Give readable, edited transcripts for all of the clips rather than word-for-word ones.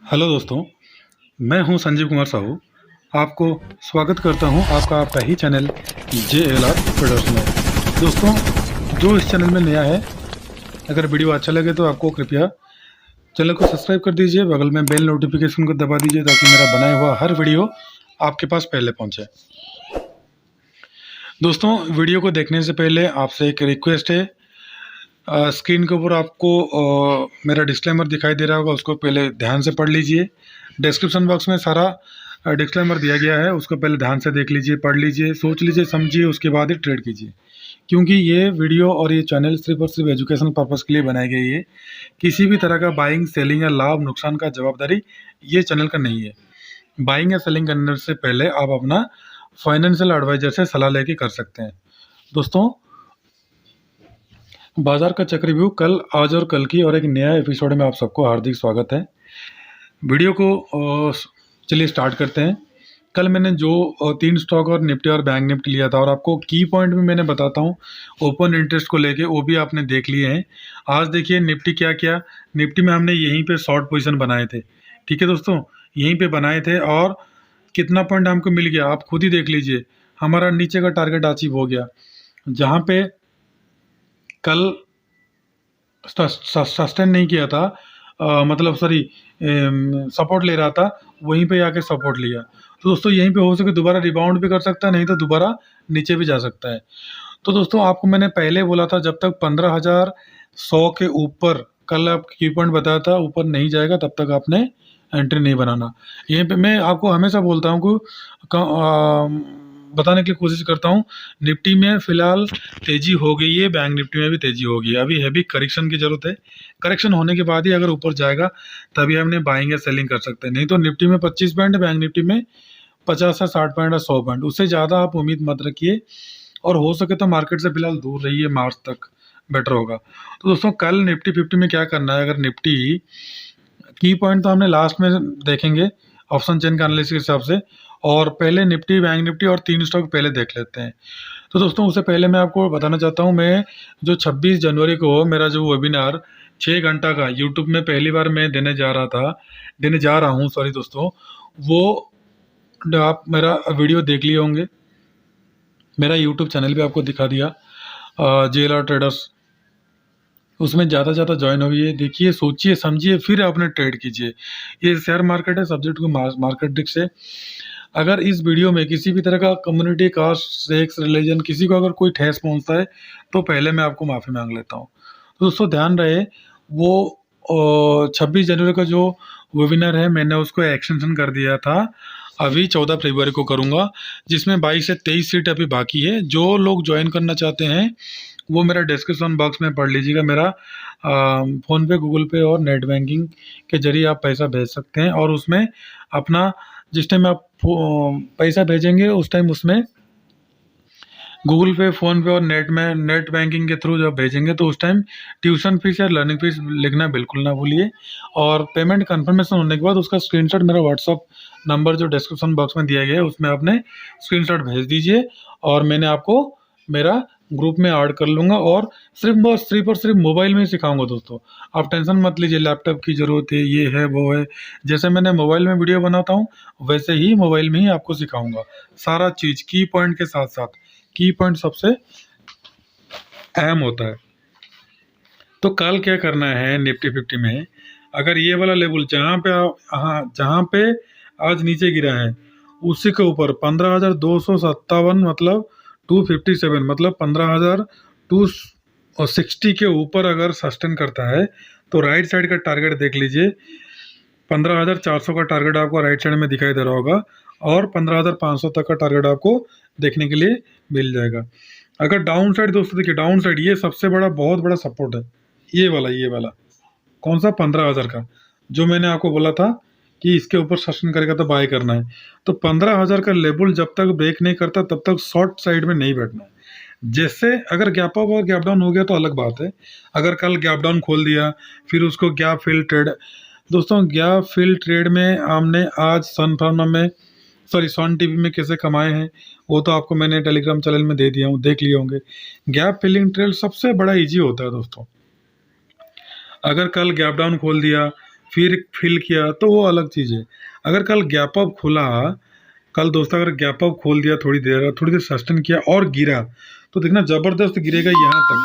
Hello दोस्तों, मैं हूं संजीव कुमार साहू। आपको स्वागत करता हूं आपका ही चैनल JLR ट्रेडर्स में। दोस्तों, जो इस चैनल में नया है, अगर वीडियो अच्छा लगे तो आपको कृपया चैनल को सब्सक्राइब कर दीजिए, बगल में बेल नोटिफिकेशन को दबा दीजिए ताकि मेरा बनाया हुआ हर वीडियो आपके पास पहले पहुंचे। दोस्तों, वीडियो को देखने से पहले आपसे एक रिक्वेस्ट है। स्क्रीन के ऊपर आपको मेरा डिस्क्लेमर दिखाई दे रहा होगा, उसको पहले ध्यान से पढ़ लीजिए। डिस्क्रिप्शन बॉक्स में सारा डिस्क्लेमर दिया गया है, उसको पहले ध्यान से देख लीजिए, पढ़ लीजिए, सोच लीजिए, समझिए, उसके बाद ही ट्रेड कीजिए। क्योंकि ये वीडियो और ये चैनल सिर्फ और सिर्फ एजुकेशन पर्पज़ के लिए बनाई गई है। किसी भी तरह का बाइंग, सेलिंग या लाभ नुकसान का जवाबदारी ये चैनल का नहीं है। बाइंग या सेलिंग करने से पहले आप अपना फाइनेंशियल एडवाइजर से सलाह लेके कर सकते हैं। दोस्तों, बाजार का चक्र व्यू कल, आज और कल की और एक नया एपिसोड में आप सबको हार्दिक स्वागत है। वीडियो को चलिए स्टार्ट करते हैं। कल मैंने जो 3 स्टॉक और निफ्टी और बैंक निफ्टी लिया था, और आपको की पॉइंट भी मैंने बताता हूँ ओपन इंटरेस्ट को लेके, वो भी आपने देख लिए हैं। आज देखिए निफ्टी क्या किया। निफ्टी में हमने यहीं पे शॉर्ट पोजीशन बनाए थे। ठीक है दोस्तों, यहीं पे बनाए थे और कितना पॉइंट हमको मिल गया आप खुद ही देख लीजिए। हमारा नीचे का टारगेट अचीव हो गया। जहाँ पे कल सस्टेन नहीं किया था, मतलब सॉरी सपोर्ट ले रहा था, वहीं पे आके सपोर्ट लिया। तो दोस्तों, यहीं पे हो सके दोबारा रिबाउंड भी कर सकता है, नहीं तो दोबारा नीचे भी जा सकता है। तो दोस्तों, आपको मैंने पहले बोला था जब तक 15,100 के ऊपर, कल आप की पॉइंट बताया था, ऊपर नहीं जाएगा तब तक आपने एंट्री नहीं बनाना। यहीं पे मैं आपको हमेशा बोलता हूँ कि बताने की कोशिश करता हूँ। निफ्टी में फिलहाल तेजी हो गई है, बैंक निफ्टी में भी तेजी हो गई है। अभी हैवी करेक्शन की जरूरत है। करेक्शन होने के बाद ही अगर ऊपर जाएगा तभी हमने बाइंग या सेलिंग कर सकते हैं। नहीं तो निफ्टी में 25 पॉइंट, बैंक निफ्टी में 50 या 60 पॉइंट या 100 पॉइंट, उससे ज़्यादा आप उम्मीद मत रखिए। और हो सके तो मार्केट से फिलहाल दूर रहिए, मार्च तक बेटर होगा। तो दोस्तों, कल निफ्टी 50 में क्या करना है। अगर निफ्टी की पॉइंट तो हमने लास्ट में देखेंगे ऑप्शन चेन का एनालिसिस के हिसाब से, और पहले निफ्टी, बैंक निफ्टी और 3 स्टॉक पहले देख लेते हैं। तो दोस्तों, उससे पहले मैं आपको बताना चाहता हूँ, मैं जो 26 जनवरी को मेरा जो वेबिनार 6 घंटा का यूट्यूब में पहली बार मैं देने जा रहा हूँ सॉरी दोस्तों, वो आप मेरा वीडियो देख लिए होंगे। मेरा यूट्यूब चैनल भी आपको दिखा दिया, JLR ट्रेडर्स। उसमें ज़्यादा से ज़्यादा ज्वाइन होइए, देखिए, सोचिए, समझिए, फिर आपने ट्रेड कीजिए। ये शेयर मार्केट है, सब्जेक्ट को मार्केट रिस्क है। अगर इस वीडियो में किसी भी तरह का कम्युनिटी, कास्ट, सेक्स, रिलीजन, किसी को अगर कोई ठेस पहुंचता है तो पहले मैं आपको माफ़ी मांग लेता हूं। तो दोस्तों, ध्यान रहे, वो 26 जनवरी का जो वेबिनार है, मैंने उसको एक्सटेंशन कर दिया था। अभी 14 फरवरी को करूंगा, जिसमें 22 से 23 सीट अभी बाकी है। जो लोग ज्वाइन करना चाहते हैं वो मेरा डिस्क्रिप्शन बॉक्स में पढ़ लीजिएगा। मेरा फ़ोन पे, गूगल पे और नेट बैंकिंग के जरिए आप पैसा भेज सकते हैं। और उसमें अपना, जिस टाइम आप पैसा भेजेंगे उस टाइम उसमें गूगल पे, फ़ोन पे और नेट बैंकिंग के थ्रू जब भेजेंगे तो उस टाइम ट्यूशन फीस या लर्निंग फीस लिखना बिल्कुल ना भूलिए। और पेमेंट कंफर्मेशन होने के बाद उसका स्क्रीनशॉट मेरा व्हाट्सअप नंबर जो डिस्क्रिप्शन बॉक्स में दिया गया है उसमें आपने स्क्रीनशॉट भेज दीजिए, और मैंने आपको मेरा ग्रुप में ऐड कर लूँगा। और सिर्फ और सिर्फ मोबाइल में ही सिखाऊंगा दोस्तों। आप टेंशन मत लीजिए, लैपटॉप की ज़रूरत है, ये है, वो है। जैसे मैंने मोबाइल में वीडियो बनाता हूँ वैसे ही मोबाइल में ही आपको सिखाऊंगा सारा चीज़, की पॉइंट के साथ साथ। की पॉइंट सबसे अहम होता है। तो कल क्या करना है निफ्टी 50 में, अगर ये वाला लेवल जहाँ पे आज नीचे गिरा है उसी के ऊपर 15,257, मतलब 257, मतलब 15,260 के ऊपर अगर सस्टेन करता है तो राइट साइड का टारगेट देख लीजिए। 15,400 का टारगेट आपको राइट साइड में दिखाई दे रहा होगा, और 15,500 तक का टारगेट आपको देखने के लिए मिल जाएगा। अगर डाउन साइड दोस्तों, देखिए डाउन साइड ये सबसे बड़ा, बहुत बड़ा सपोर्ट है। ये वाला कौन सा, 15,000 का, जो मैंने आपको बोला था कि इसके ऊपर सस्टेन करेगा तो बाय करना है। तो 15,000 का लेवल जब तक ब्रेक नहीं करता तब तक शॉर्ट साइड में नहीं बैठना है। जैसे अगर गैप अप और गैप डाउन हो गया तो अलग बात है। अगर कल गैप डाउन खोल दिया फिर उसको गैप फिल ट्रेड, दोस्तों गैप फिल ट्रेड में हमने आज सन टीवी में कैसे कमाए हैं वो तो आपको मैंने टेलीग्राम चैनल में दे दिया हूँ, देख लिए होंगे। गैप फिलिंग ट्रेड सबसे बड़ा इजी होता है दोस्तों। अगर कल गैप डाउन खोल दिया फिर फिल किया तो वो अलग चीज़ है। अगर कल गैप अप खुला, कल दोस्तों अगर गैप अप खोल दिया थोड़ी देर सस्टेन किया और गिरा, तो देखना ज़बरदस्त गिरेगा यहाँ तक,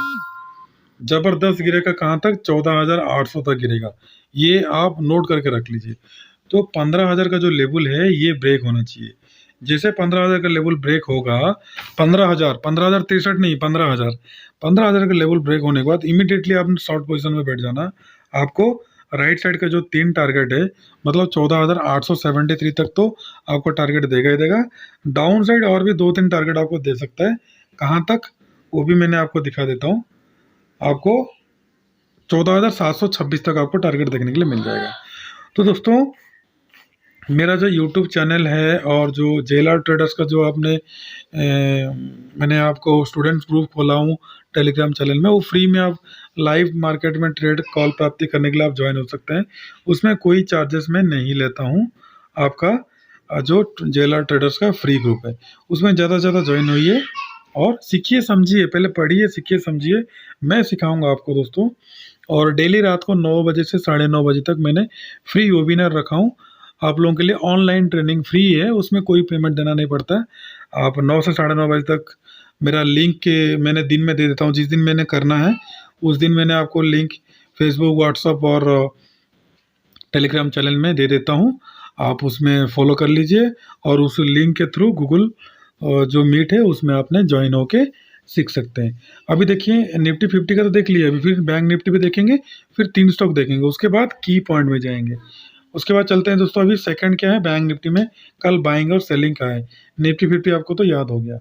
ज़बरदस्त गिरेगा कहाँ तक, 14,800 तक गिरेगा। ये आप नोट करके रख लीजिए। तो 15,000 का जो लेवल है ये ब्रेक होना चाहिए। जैसे 15,000 का लेवल ब्रेक होगा, 15,063 नहीं, 15,000 का लेवल ब्रेक होने के बाद इमीडिएटली आप शॉर्ट पोजीशन में बैठ जाना। आपको राइट साइड का जो 3 टारगेट है, मतलब 14,873 तक तो आपको टारगेट देगा ही देगा। डाउन साइड और भी 2-3 टारगेट आपको दे सकता है। कहाँ तक, वो भी मैंने आपको दिखा देता हूँ। आपको 14,726 तक आपको टारगेट देखने के लिए मिल जाएगा। तो दोस्तों मेरा जो यूट्यूब चैनल है और जो जेएलआर ट्रेडर्स का जो मैंने आपको स्टूडेंट्स ग्रुप खोला हूँ टेलीग्राम चैनल में, वो फ्री में आप लाइव मार्केट में ट्रेड कॉल प्राप्ति करने के लिए आप ज्वाइन हो सकते हैं। उसमें कोई चार्जेस मैं नहीं लेता हूँ। आपका जो जेएलआर ट्रेडर्स का फ्री ग्रुप है उसमें ज़्यादा से ज़्यादा ज्वाइन होइए और सीखिए समझिए, पहले पढ़िए सीखिए समझिए, मैं सिखाऊंगा आपको दोस्तों। और डेली रात को 9 बजे से 9:30 बजे तक मैंने फ्री वेबिनार रखा हूँ आप लोगों के लिए। ऑनलाइन ट्रेनिंग फ्री है, उसमें कोई पेमेंट देना नहीं पड़ता है। आप 9 से 9:30 बजे तक मेरा लिंक के मैंने दिन में दे देता हूँ। जिस दिन मैंने करना है उस दिन मैंने आपको लिंक फेसबुक, व्हाट्सअप और टेलीग्राम चैनल में दे देता हूँ। आप उसमें फॉलो कर लीजिए और उस लिंक के थ्रू गूगल जो मीट है उसमें आपने ज्वाइन होके सीख सकते हैं। अभी देखिए निफ्टी 50 का तो देख लिया, अभी फिर बैंक निफ्टी भी देखेंगे, फिर 3 स्टॉक देखेंगे, उसके बाद की पॉइंट में जाएंगे। उसके बाद चलते हैं दोस्तों, अभी सेकंड क्या है बैंक निफ्टी में, कल बाइंग और सेलिंग का है। निफ्टी 50 आपको तो याद हो गया।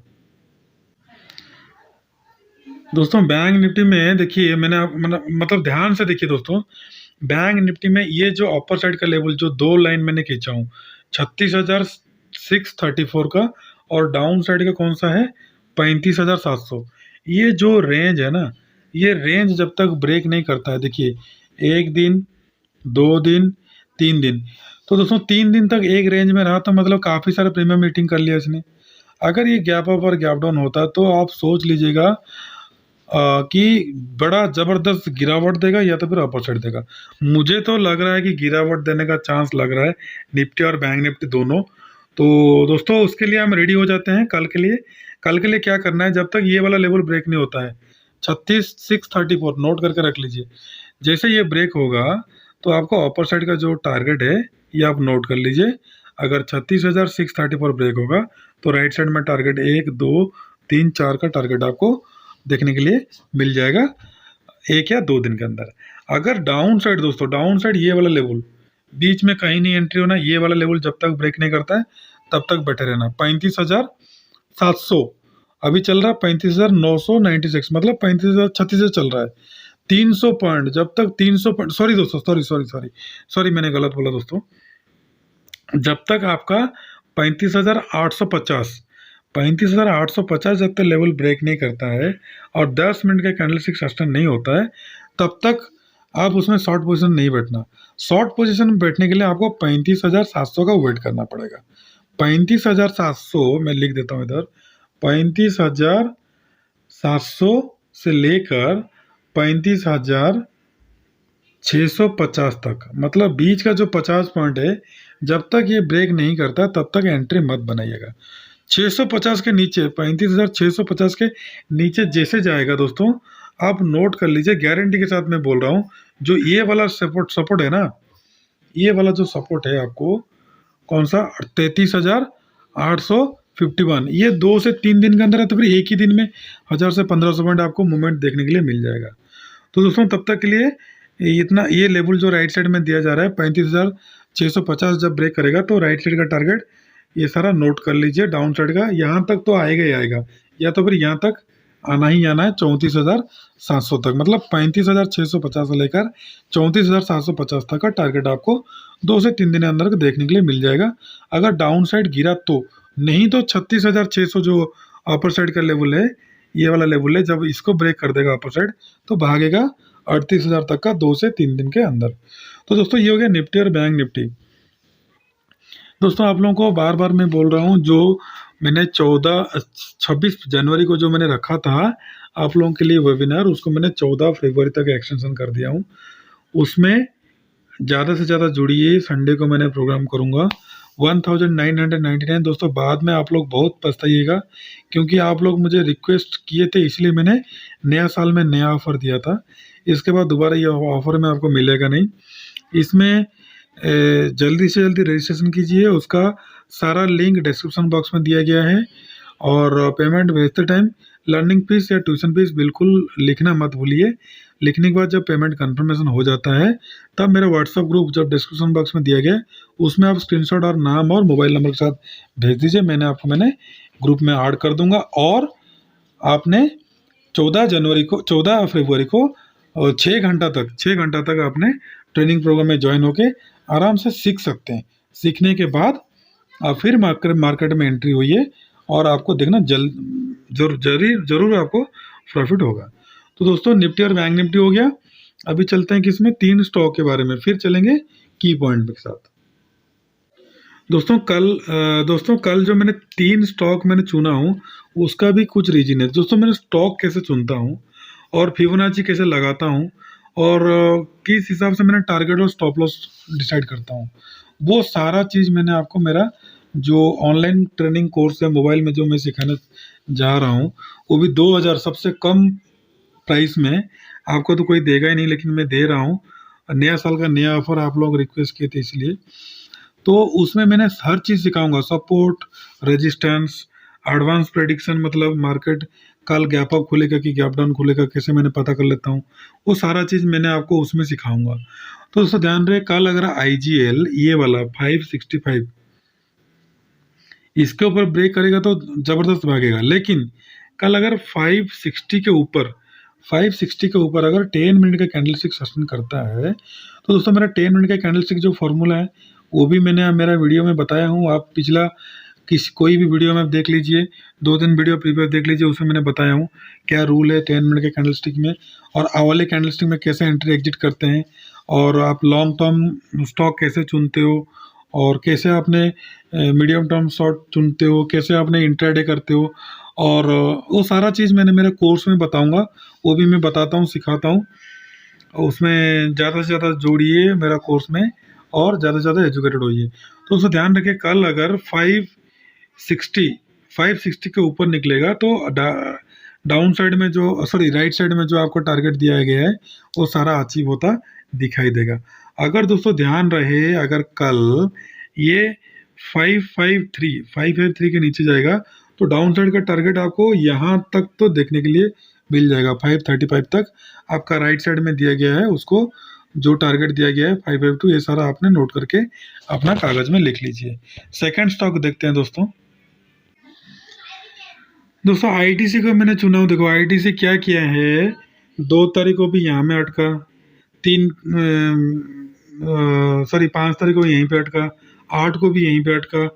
दोस्तों बैंक निफ्टी में देखिए मतलब ध्यान से देखिए दोस्तों, बैंक निफ्टी में ये जो अपर साइड का लेवल जो 2 लाइन मैंने खींचा हूँ 36,634 का, और डाउन साइड का कौन सा है 35,700, ये जो रेंज है ना, ये रेंज जब तक ब्रेक नहीं करता है, देखिए 1 दिन 2 दिन 3 दिन, तो दोस्तों 3 दिन तक एक रेंज में रहा तो मतलब काफ़ी सारे प्रीमियम मीटिंग कर लिया इसने। अगर ये गैप अप और गैप डाउन होता तो आप सोच लीजिएगा कि बड़ा ज़बरदस्त गिरावट देगा या तो फिर अपर साइड देगा। मुझे तो लग रहा है कि गिरावट देने का चांस लग रहा है निफ्टी और बैंक निफ्टी दोनों। तो दोस्तों उसके लिए हम रेडी हो जाते हैं कल के लिए। कल के लिए क्या करना है, जब तक ये वाला लेवल ब्रेक नहीं होता है 36,634 नोट करके रख लीजिए। जैसे ये ब्रेक होगा तो आपको अपर साइड का जो टारगेट है ये आप नोट कर लीजिए। अगर 36,634 ब्रेक होगा तो राइट साइड में टारगेट 1 2 3 4 का टारगेट आपको देखने के लिए मिल जाएगा 1 या 2 दिन के अंदर। अगर डाउन साइड दोस्तों, डाउन साइड ये वाला लेवल बीच में कहीं नहीं एंट्री होना, ये वाला लेवल जब तक ब्रेक नहीं करता है तब तक बैठे रहना। 35,700 अभी चल रहा है, 35,996 मतलब 35,036 चल रहा है। 300 पॉइंट जब तक 300 पॉइंट, सॉरी दोस्तों, सॉरी मैंने गलत बोला दोस्तों। जब तक आपका 35,850 जब तक लेवल ब्रेक नहीं करता है और 10 मिनट का कैंडलस्टिक सस्टेन नहीं होता है तब तक आप उसमें शॉर्ट पोजीशन नहीं बैठना। शॉर्ट पोजीशन में बैठने के लिए आपको 35,700 का वेट करना पड़ेगा। 35,700 मैं लिख देता हूँ इधर, 35,700 से लेकर 35,650 तक, मतलब बीच का जो 50 पॉइंट है जब तक ये ब्रेक नहीं करता तब तक एंट्री मत बनाइएगा। 650 के नीचे, 35,650 के नीचे जैसे जाएगा दोस्तों आप नोट कर लीजिए, गारंटी के साथ मैं बोल रहा हूँ। जो ये वाला सपोर्ट है ना, ये वाला जो सपोर्ट है आपको कौन सा 33,851, ये 2 से 3 दिन के अंदर है तो फिर एक ही दिन में 1,000 से 1,500 पॉइंट आपको मूवमेंट देखने के लिए मिल जाएगा। तो दोस्तों तब तक के लिए इतना, ये लेवल जो राइट साइड में दिया जा रहा है 35,650 जब ब्रेक करेगा तो राइट साइड का टारगेट ये सारा नोट कर लीजिए। डाउन साइड का यहाँ तक तो आएगा ही आएगा, या तो फिर यहाँ तक आना ही आना है 34,700 तक, मतलब 35,650 से लेकर 34,750 तक का टारगेट आपको 2 से 3 दिन के अंदर देखने के लिए मिल जाएगा अगर डाउन साइड गिरा तो। नहीं तो 36,600 जो अपर साइड का लेवल है, ये वाला लेवल है, जब इसको ब्रेक कर देगा अपर साइड तो भागेगा 38,000 तक का 2 से 3 दिन के अंदर। तो दोस्तों ये हो गया निफ्टी और बैंक निफ्टी। दोस्तों आप लोगों को बार बार मैं बोल रहा हूँ, जो मैंने 26 जनवरी को जो मैंने रखा था आप लोगों के लिए वेबिनार, उसको मैंने 14 फरवरी तक एक्सटेंशन कर दिया हूँ। उसमें ज़्यादा से ज़्यादा जुड़िए। संडे को मैंने प्रोग्राम करूँगा 1999 दोस्तों। बाद में आप लोग बहुत पछताइएगा, क्योंकि आप लोग मुझे रिक्वेस्ट किए थे, इसलिए मैंने नया साल में नया ऑफ़र दिया था। इसके बाद दोबारा ये ऑफ़र में आपको मिलेगा नहीं। इसमें जल्दी से जल्दी रजिस्ट्रेशन कीजिए, उसका सारा लिंक डिस्क्रिप्शन बॉक्स में दिया गया है। और पेमेंट भेजते टाइम लर्निंग फीस या ट्यूशन फीस बिल्कुल लिखना मत भूलिए। लिखने के बाद जब पेमेंट कंफर्मेशन हो जाता है, तब मेरा व्हाट्सअप ग्रुप जब डिस्क्रिप्शन बॉक्स में दिया गया है, उसमें आप स्क्रीनशॉट और नाम और मोबाइल नंबर के साथ भेज दीजिए। मैंने ग्रुप में ऐड कर दूंगा। और आपने 14 फरवरी को 6 घंटा तक आपने ट्रेनिंग प्रोग्राम में ज्वाइन होके आराम से सीख सकते हैं। सीखने के बाद आप फिर मार्केट में एंट्री हुई है, और आपको देखना जरूर आपको प्रॉफिट होगा। तो दोस्तों, निफ्टी और बैंक निफ्टी हो गया। अभी चलते हैं किसमें, 3 स्टॉक के बारे में, फिर चलेंगे की पॉइंट के साथ। दोस्तों कल जो मैंने 3 स्टॉक मैंने चुना हूँ, उसका भी कुछ रीजन है। दोस्तों, मैंने स्टॉक कैसे चुनता हूँ और फिबोनाची कैसे लगाता हूँ, और किस हिसाब से मैंने टारगेट और स्टॉप लॉस डिसाइड करता हूँ, वो सारा चीज़ मैंने आपको मेरा जो ऑनलाइन ट्रेनिंग कोर्स है मोबाइल में जो मैं सिखाने जा रहा हूँ, वो भी 2000 सबसे कम प्राइस में। आपको तो कोई देगा ही नहीं, लेकिन मैं दे रहा हूँ। नया साल का नया ऑफर आप लोग रिक्वेस्ट किए थे, इसलिए तो उसमें मैंने हर चीज़ सिखाऊंगा। सपोर्ट, रेजिस्टेंस, एडवांस प्रेडिक्शन, मतलब मार्केट कल गैप अप खुलेगा कि गैप डाउन खुलेगा, कैसे मैंने पता कर लेता हूँ, वो सारा चीज़ मैंने आपको उसमें सिखाऊंगा। तो दोस्तों ध्यान रहे, कल अगर IGL ये वाला 565 इसके ऊपर ब्रेक करेगा तो ज़बरदस्त भागेगा। लेकिन कल अगर 560 के ऊपर अगर 10 मिनट का कैंडल स्टिक सस्टेन करता है, तो दोस्तों मेरा 10 मिनट का कैंडल स्टिक जो फॉर्मूला है, वो भी मैंने मेरा वीडियो में बताया हूँ। आप पिछला कोई भी वीडियो में आप देख लीजिए, 2-3 वीडियो प्रीवियस देख लीजिए, उसमें मैंने बताया हूँ क्या रूल है 10 मिनट के कैंडल स्टिक में, और आवाले कैंडल स्टिक में कैसे एंट्री एग्जिट करते हैं, और आप लॉन्ग टर्म स्टॉक कैसे चुनते हो, और कैसे आपने मीडियम टर्म शॉर्ट चुनते हो, कैसे आपने इंट्राडे करते हो। और वो सारा चीज़ मैंने मेरे कोर्स में बताऊंगा, वो भी मैं बताता हूँ, सिखाता हूँ। उसमें ज़्यादा से ज़्यादा जोड़िए मेरा कोर्स में, और ज़्यादा से ज़्यादा एजुकेटेड होइए। तो उसको ध्यान रखिए, कल अगर 560 के ऊपर निकलेगा तो डाउन साइड में जो राइट साइड में जो आपको टारगेट दिया गया है, वो सारा अचीव होता दिखाई देगा। अगर दोस्तों ध्यान रहे, अगर कल ये 553 के नीचे जाएगा, तो डाउन साइड का टारगेट आपको यहाँ तक तो देखने के लिए मिल जाएगा। 535 तक आपका राइट साइड में दिया गया है, उसको जो टारगेट दिया गया है 552, ये सारा आपने नोट करके अपना कागज में लिख लीजिए। सेकंड स्टॉक देखते हैं दोस्तों। ITC को मैंने चुना हूँ। देखो ITC क्या किया है, 2 तारीख को भी यहाँ में अटका, 5 तारीख को यहीं पे अटका, 8 को भी यहीं पे अटका,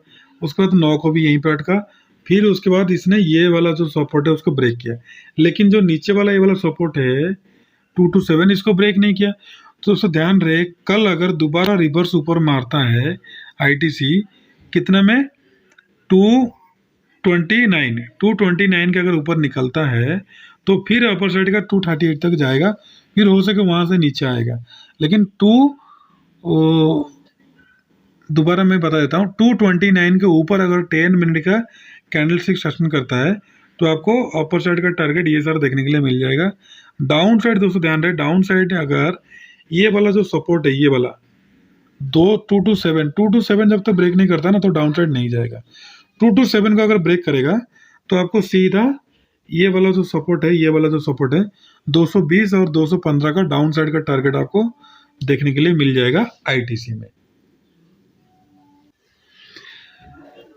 उसके बाद 9 को भी यहीं पे अटका। फिर उसके बाद इसने ये वाला जो सपोर्ट है उसको ब्रेक किया, लेकिन जो नीचे वाला ये वाला सपोर्ट है 227, इसको ब्रेक नहीं किया। तो दोस्तों ध्यान रहे, कल अगर दोबारा रिवर्स ऊपर मारता है ITC कितने में, 229 के अगर ऊपर निकलता है, तो फिर अपर साइड का 238 तक जाएगा, फिर हो सके वहां से नीचे आएगा। लेकिन दोबारा मैं बता देता हूँ, 229 के ऊपर अगर 10 मिनट का कैंडल स्टिक सस्टेन करता है, तो आपको अपर साइड का टारगेट ये सारा देखने के लिए मिल जाएगा। डाउन साइड दोस्तों ध्यान रहे, डाउन साइड अगर ये वाला जो सपोर्ट है, ये वाला 227 जब तक ब्रेक नहीं करता ना, तो डाउन साइड नहीं जाएगा। 227 का अगर ब्रेक करेगा, तो आपको सीधा ये वाला जो सपोर्ट है, 220 और 215 का डाउन साइड का टारगेट आपको देखने के लिए मिल जाएगा ITC में।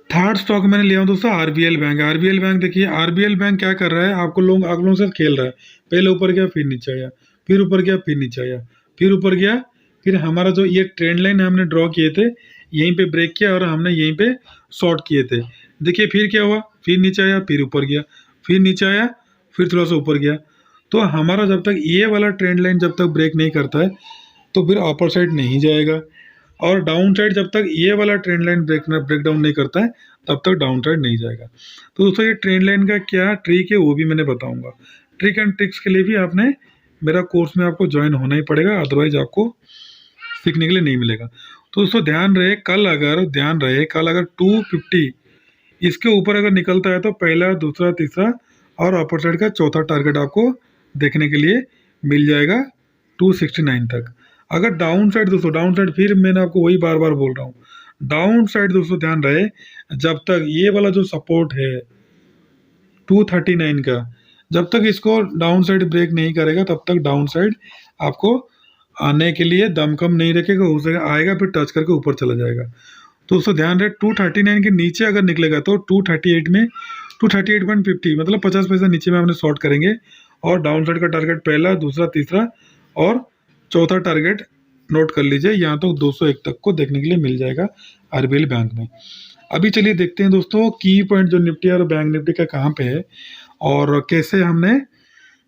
थर्ड स्टॉक मैंने लिया हूं दोस्तों RBL बैंक। देखिए RBL बैंक क्या कर रहा है, आप लोगों से खेल रहा है। पहले ऊपर गया, फिर नीचे आया, फिर ऊपर गया, फिर नीचे आया, फिर ऊपर गया, फिर हमारा जो ये ट्रेंड लाइन हमने ड्रॉ किए थे, यहीं पे ब्रेक किया और हमने यहीं पे शॉर्ट किए थे। देखिए फिर क्या हुआ, फिर नीचे आया, फिर ऊपर गया, फिर नीचे आया, फिर थोड़ा सा ऊपर गया। तो हमारा जब तक ये वाला ट्रेंड लाइन जब तक ब्रेक नहीं करता है, तो फिर अपर साइड नहीं जाएगा, और डाउन साइड जब तक ये वाला ट्रेंड लाइन ब्रेक डाउन नहीं करता है, तब तक डाउन साइड नहीं जाएगा। तो दोस्तों ये ट्रेंड लाइन का क्या ट्रिक है, वो भी मैंने बताऊंगा। ट्रिक एंड ट्रिक्स के लिए भी आपने मेरा कोर्स में आपको ज्वाइन होना ही पड़ेगा, अदरवाइज आपको सीखने के लिए नहीं मिलेगा। तो दोस्तों ध्यान रहे कल अगर 250 इसके ऊपर अगर निकलता है तो पहला, दूसरा, तीसरा और अपर साइड का चौथा टारगेट आपको देखने के लिए मिल जाएगा 269 तक। अगर डाउन साइड दोस्तों, डाउन साइड फिर मैंने आपको वही बार बार बोल रहा हूँ, डाउन साइड दोस्तों ध्यान रहे, जब तक ये वाला जो सपोर्ट है 239 का, जब तक इसको डाउन साइड ब्रेक नहीं करेगा तब तक डाउन साइड आपको आने के लिए दम कम नहीं रखेगा, हो सकेगा आएगा फिर टच करके ऊपर चला जाएगा। तो उसको ध्यान रहे 239 के नीचे अगर निकलेगा तो 238 में 238.50 मतलब 50 पैसा नीचे में हमने शॉर्ट करेंगे, और डाउन साइड का टारगेट पहला, दूसरा, तीसरा और चौथा टारगेट नोट कर लीजिए, यहाँ तो 201 तक को देखने के लिए मिल जाएगा आरबीएल बैंक में। अभी चलिए देखते हैं दोस्तों की पॉइंट जो निफ्टी और बैंक निफ्टी का कहाँ पे है और कैसे हमने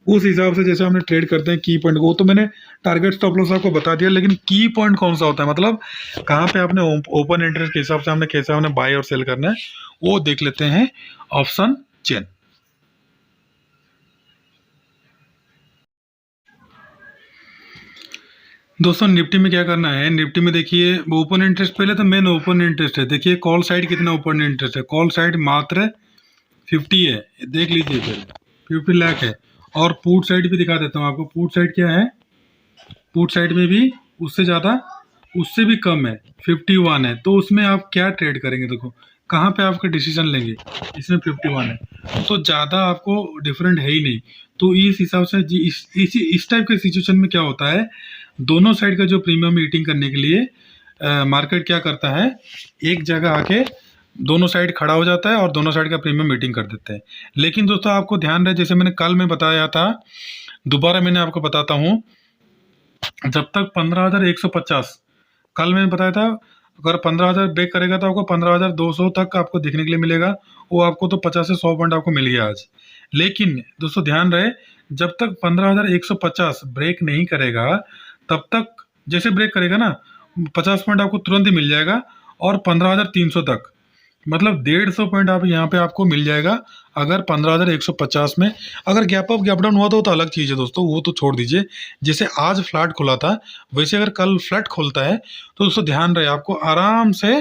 उस हिसाब से जैसे हमने ट्रेड करते हैं की पॉइंट, वो तो मैंने टारगेट स्टॉप लॉस आपको बता दिया, लेकिन की पॉइंट कौन सा होता है, मतलब कहाँ पे आपने ओपन इंटरेस्ट के हिसाब से हमने कैसे हमने बाय और सेल करना है वो देख लेते हैं। ऑप्शन चेन, दोस्तों निफ्टी में क्या करना है, निफ्टी में देखिए ओपन इंटरेस्ट, पहले तो मेन ओपन इंटरेस्ट है, देखिए कॉल साइड कितना ओपन इंटरेस्ट है, कॉल साइड मात्र 50 है, देख लीजिए फिर 50 लाख है। और पुट साइड भी दिखा देता हूँ आपको, पुट साइड क्या है, पुट साइड में भी उससे ज़्यादा, उससे भी कम है, 51 है। तो उसमें आप क्या ट्रेड करेंगे, देखो कहाँ पे आपका डिसीजन लेंगे, इसमें 51 है तो ज़्यादा आपको डिफरेंट है ही नहीं। तो इस हिसाब से इस टाइप के सिचुएशन में क्या होता है, दोनों साइड का जो प्रीमियम ईटिंग करने के लिए मार्केट क्या करता है, एक जगह आके दोनों साइड खड़ा हो जाता है और दोनों साइड का प्रीमियम मीटिंग कर देते हैं। लेकिन दोस्तों आपको ध्यान रहे, जैसे मैंने कल में बताया था, दोबारा मैंने आपको बताता हूँ, जब तक 15,150, कल मैंने बताया था अगर 15,000 ब्रेक करेगा तो आपको 15,200 तक आपको देखने के लिए मिलेगा, वो आपको तो 50 से 100 पॉइंट आपको मिल गया आज। लेकिन दोस्तों ध्यान रहे, जब तक 15,150 ब्रेक नहीं करेगा तब तक, जैसे ब्रेक करेगा ना 50 पॉइंट आपको तुरंत ही मिल जाएगा, और 15,300 तक मतलब 150 पॉइंट आप यहाँ पे आपको मिल जाएगा। अगर 15,150 में अगर गैप अप गैप डाउन हुआ तो अलग चीज़ है दोस्तों, वो तो छोड़ दीजिए। जैसे आज फ्लैट खुला था वैसे अगर कल फ्लैट खोलता है तो दोस्तों ध्यान रहे, आपको आराम से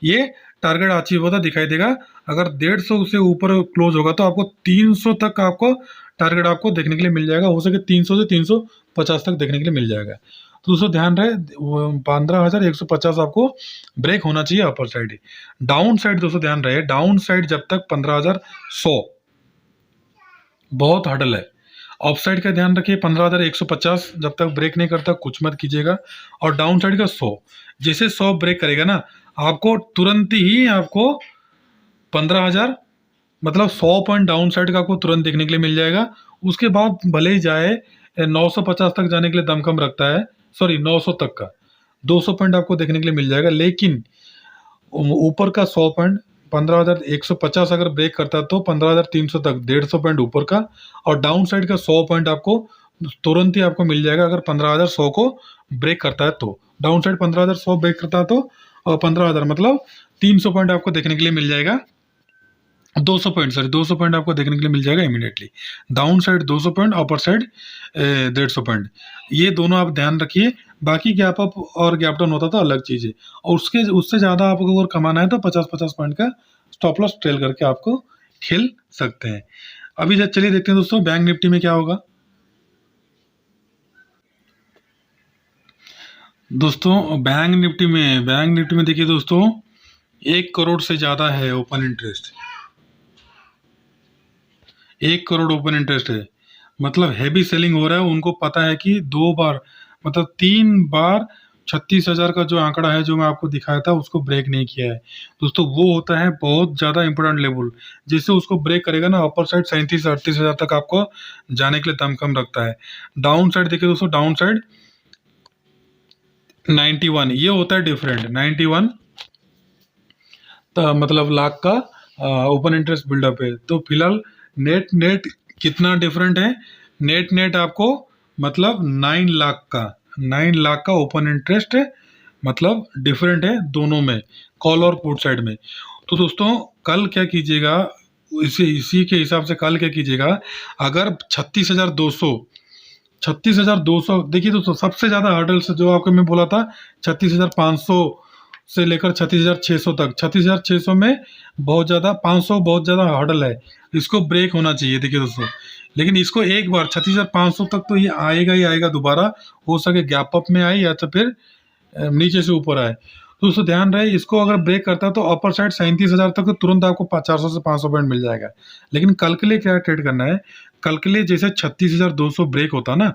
ये टारगेट अचीव होता दिखाई देगा। अगर 150 से ऊपर क्लोज होगा तो आपको 300 तक आपको टारगेट आपको देखने के लिए मिल जाएगा, हो सके 300 से 350 तक देखने के लिए मिल जाएगा। तो दोस्तों ध्यान रहे 15,150 आपको ब्रेक होना चाहिए अपर साइड ही। डाउन साइड दोस्तों ध्यान रहे, डाउन साइड जब तक 15,100 बहुत हडल है। ऑफ साइड का ध्यान रखिए 15,150 जब तक ब्रेक नहीं करता कुछ मत कीजिएगा, और डाउन साइड का 100, जैसे 100 ब्रेक करेगा ना आपको तुरंत ही आपको 15,000 मतलब 100 पॉइंट डाउन साइड का आपको तुरंत देखने के लिए मिल जाएगा। उसके बाद भले ही जाए 950 तक जाने के लिए दम कम रखता है, सॉरी 900 तक का 200 पॉइंट आपको देखने के लिए मिल जाएगा, लेकिन ऊपर का 100 पॉइंट 15,150 अगर ब्रेक करता है तो 15,300 तक 150 पॉइंट ऊपर का, और डाउन साइड का 100 पॉइंट आपको तुरंत ही आपको मिल जाएगा अगर 15,100 को ब्रेक करता है तो। डाउन साइड 15,100 ब्रेक करता है तो 15,000 मतलब 300 पॉइंट आपको देखने के लिए मिल जाएगा, 200 पॉइंट सॉरी 200 पॉइंट आपको देखने के लिए मिल जाएगा immediately. Down side 200 point, upper side 150 point, ये दोनों आप ध्यान रखिए। बाकी गैप अप और गैप डाउन होता तो अलग चीज़ है, और उससे ज़्यादा आपको अगर कमाना है तो 50-50 पॉइंट का स्टॉप लॉस ट्रेल करके आपको खेल सकते हैं। अभी चलिए देखते हैं दोस्तों बैंक निफ्टी में क्या होगा। दोस्तों बैंक निफ्टी में देखिए दोस्तों 1 करोड़ से ज़्यादा है open interest, 1 crore open interest है, मतलब हैवी सेलिंग हो रहा है। उनको पता है कि 2 बार मतलब 3 बार 36,000 का जो आंकड़ा है जो मैं आपको दिखाया था उसको ब्रेक नहीं किया है दोस्तों, वो होता है बहुत ज़्यादा इंपॉर्टेंट लेवल। जैसे उसको ब्रेक करेगा ना अपर साइड 37-38,000 तक आपको जाने के लिए दम कम रखता है। डाउन साइड देखिए दोस्तों, डाउन साइड 91, ये होता है डिफरेंट 91 मतलब लाख का ओपन इंटरेस्ट बिल्डअप है। तो फिलहाल नेट कितना डिफरेंट है, नेट आपको मतलब 9 लाख का ओपन इंटरेस्ट मतलब डिफरेंट है दोनों में, कॉल और पुट साइड में। तो दोस्तों कल क्या कीजिएगा, इसी के हिसाब से कल क्या कीजिएगा, अगर 36,200 36,200। देखिए दोस्तों, सबसे ज़्यादा हर्डल्स जो आपको मैं बोला था 36,500 से लेकर 36,600 तक। 36,600 में बहुत ज़्यादा, 500 बहुत ज़्यादा हर्डल है, इसको ब्रेक होना चाहिए। देखिए दोस्तों, लेकिन इसको एक बार 36,500 तक तो ये आएगा ही आएगा दोबारा, हो सके गैप अप में आए या तो फिर नीचे से ऊपर आए। तो दोस्तों ध्यान रहे, इसको अगर ब्रेक करता है तो अपर साइड 37,000 तक तो तुरंत आपको 400 से 500 पॉइंट मिल जाएगा। लेकिन कल के लिए क्या ट्रेड करना है, कल के लिए जैसे 36,200 ब्रेक होता ना,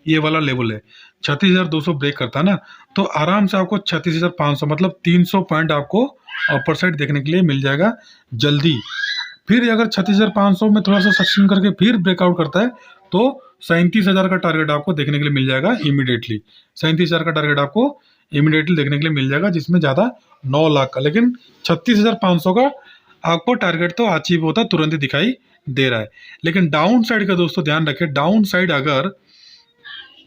ये वाला लेवल है, 36,200 ब्रेक करता ना, तो आराम से आपको 36,500 मतलब 300 पॉइंट आपको अपर साइड देखने के लिए मिल जाएगा जल्दी। फिर अगर 36,500 में थोड़ा सा सस्टेन करके फिर ब्रेकआउट करता है तो 37,000 का टारगेट आपको देखने के लिए मिल जाएगा इमीडिएटली। 37,000 का टारगेट आपको इमीडिएटली देखने के लिए मिल जाएगा, जिसमें ज़्यादा 9 लाख का, लेकिन 36,500 का आपको टारगेट तो अचीव होता तुरंत ही दिखाई दे रहा है। लेकिन डाउन साइड का दोस्तों ध्यान रखें, डाउन साइड अगर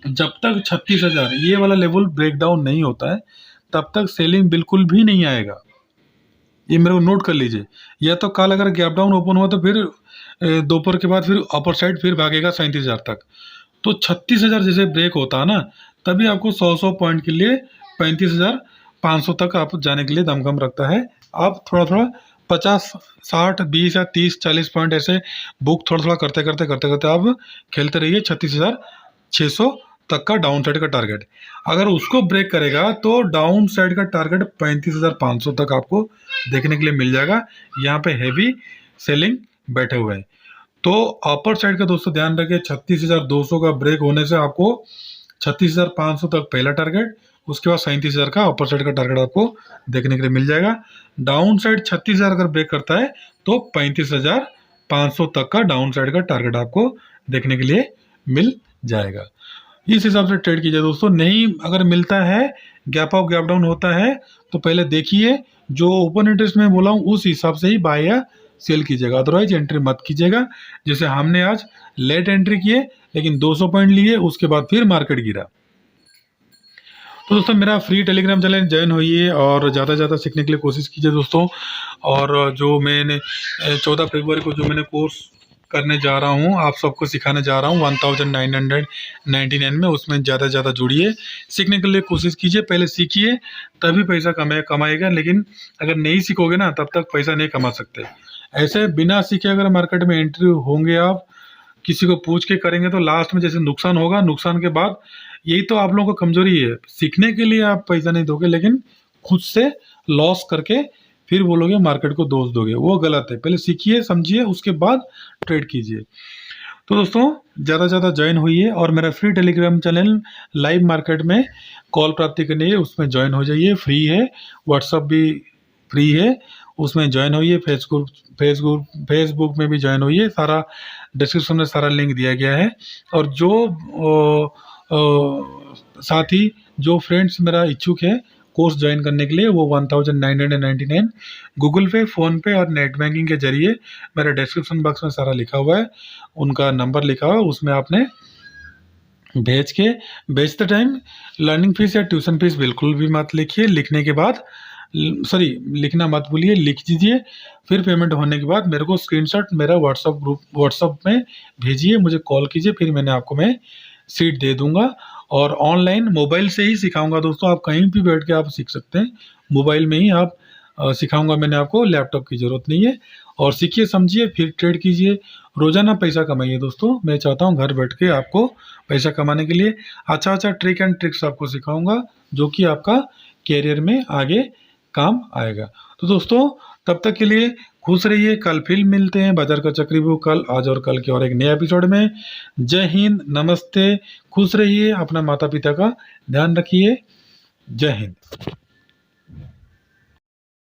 जब तक 36,000 ये वाला लेवल ब्रेकडाउन नहीं होता है तब तक सेलिंग बिल्कुल भी नहीं आएगा। ये मेरे को नोट कर लीजिए। या तो कल अगर गैप डाउन ओपन हुआ तो फिर दोपहर के बाद फिर अपर साइड फिर भागेगा 37,000 तक। तो 36,000 जैसे ब्रेक होता है ना, तभी आपको 100 पॉइंट के लिए 35,500 तक आप जाने के लिए दमखम रखता है। आप थोड़ा थोड़ा 50, 60, 20 या 30, 40 पॉइंट ऐसे बुक थोड़ा थोड़ा करते करते करते करते आप खेलते रहिए 36,600 तक का डाउन साइड का टारगेट। अगर उसको ब्रेक करेगा तो डाउन साइड का टारगेट 35,500 तक आपको देखने के लिए मिल जाएगा। यहाँ पे हैवी सेलिंग बैठे हुए हैं। तो अपर साइड का दोस्तों ध्यान रखिए, 36,200 का ब्रेक होने से आपको 36,500 तक पहला टारगेट, उसके बाद 37,000 का अपर साइड का टारगेट आपको देखने के लिए मिल जाएगा। डाउन साइड 36,000 अगर ब्रेक करता है तो 35,500 तक का डाउन साइड का टारगेट आपको देखने के लिए मिल जाएगा। इस हिसाब से ट्रेड कीजिए दोस्तों। नहीं अगर मिलता है, गैप अप गैप डाउन होता है, तो पहले देखिए, जो ओपन इंटरेस्ट में बोला हूँ उस हिसाब से ही बाय या सेल कीजिएगा, अदरवाइज एंट्री मत कीजिएगा। जैसे हमने आज लेट एंट्री किए लेकिन 200 पॉइंट लिए, उसके बाद फिर मार्केट गिरा। तो दोस्तों मेरा फ्री टेलीग्राम चैनल ज्वाइन होइए और ज़्यादा से ज़्यादा सीखने के लिए कोशिश कीजिए दोस्तों। और जो मैंने 14 फरवरी को जो मैंने कोर्स करने जा रहा हूँ, आप सबको सिखाने जा रहा हूँ 1999 में, उसमें ज़्यादा से ज़्यादा जुड़िए, सीखने के लिए कोशिश कीजिए। पहले सीखिए तभी पैसा कमाएगा, लेकिन अगर नहीं सीखोगे ना तब तक पैसा नहीं कमा सकते। ऐसे बिना सीखे अगर मार्केट में एंट्री होंगे, आप किसी को पूछ के करेंगे तो लास्ट में जैसे नुकसान होगा, नुकसान के बाद यही तो आप लोगों को कमजोरी है, सीखने के लिए आप पैसा नहीं दोगे लेकिन खुद से लॉस करके फिर बोलोगे मार्केट को दोष दोगे, वो गलत है। पहले सीखिए समझिए उसके बाद ट्रेड कीजिए। तो दोस्तों ज़्यादा से ज़्यादा ज्वाइन होइए और मेरा free Telegram channel live market में कॉल प्राप्ति के लिए उसमें ज्वाइन हो जाइए, फ्री है। व्हाट्सअप भी फ्री है, उसमें ज्वाइन होइए। फेसबुक में भी ज्वाइन होइए, सारा डिस्क्रिप्शन में सारा लिंक दिया गया है। और जो साथी जो फ्रेंड्स मेरा इच्छुक है कोर्स ज्वाइन करने के लिए, वो 1999 गूगल पे, फ़ोन पे और नेट बैंकिंग के जरिए, मेरे डिस्क्रिप्शन बॉक्स में सारा लिखा हुआ है, उनका नंबर लिखा हुआ है, उसमें आपने भेजते टाइम लर्निंग फीस या ट्यूशन फीस बिल्कुल भी मत लिखिए। लिखने के बाद लिखना मत भूलिए, लिख दीजिए। फिर पेमेंट होने के बाद मेरे को स्क्रीनशॉट मेरा व्हाट्सअप में भेजिए, मुझे कॉल कीजिए, फिर मैं सीट दे दूंगा। और ऑनलाइन मोबाइल से ही सिखाऊंगा दोस्तों, आप कहीं भी बैठ के आप सीख सकते हैं, मोबाइल में ही आप सिखाऊंगा मैंने आपको, लैपटॉप की ज़रूरत नहीं है। और सीखिए समझिए फिर ट्रेड कीजिए, रोज़ाना पैसा कमाइए दोस्तों। मैं चाहता हूँ घर बैठ के आपको पैसा कमाने के लिए अच्छा ट्रिक एंड ट्रिक्स आपको सिखाऊंगा, जो कि आपका कैरियर में आगे काम आएगा। तो दोस्तों तब तक के लिए खुश रहिए, कल फिर मिलते हैं बाजार का चक्रव्यूह कल, आज और कल के और एक नए एपिसोड में। जय हिंद, नमस्ते, खुश रहिए, अपना माता पिता का ध्यान रखिए। जय हिंद।